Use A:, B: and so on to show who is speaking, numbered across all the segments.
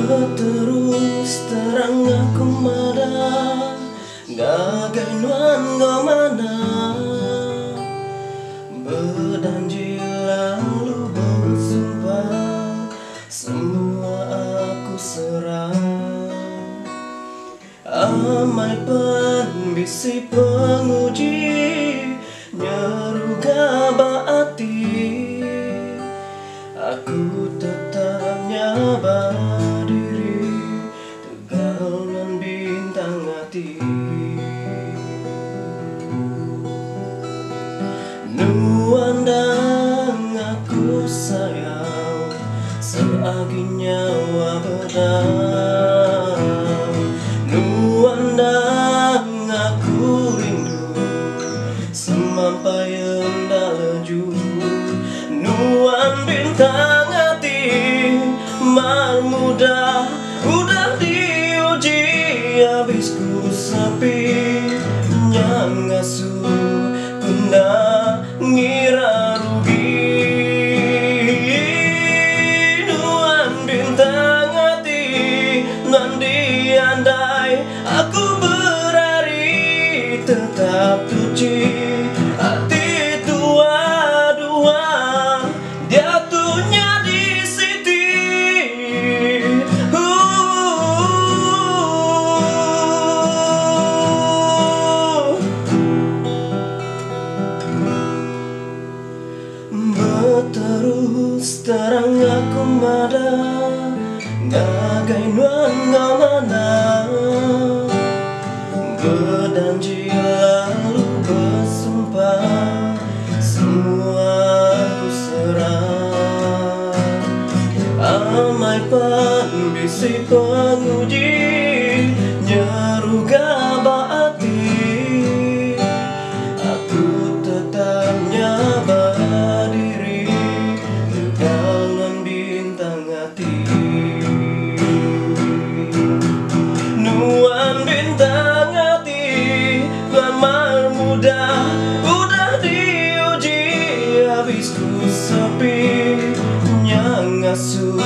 A: Terus terang aku marah gagai nuan mana berjanji lalu bersumpah semua aku serah. Amai bisi penguji nyeru gabati aku tetap nyabar nuandang aku sayang seagi nyawa bedang, nuandang aku rindu semampai endaleju, nuan bintang hati mal muda udah diuji habis ku sepi yang ngasuh kena ngira rugi. Nuan bintang hati nan diandai aku berari tetap suci hati tua dua jatuhnya di sini. Terus terang aku mada gagai nuanga mana berjanji lalu bersumpah semua aku serah. Amai pan bisi penguji nyeru gabati aku tetap nyabar udah diuji habis ku sepi yang ngasuh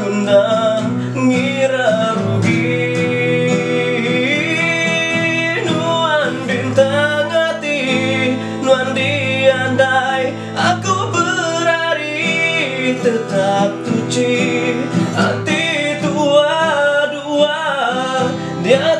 A: kena ngira rugi. Nuan bintang hati nuan diandai aku berari tetap suci hati tua dua dia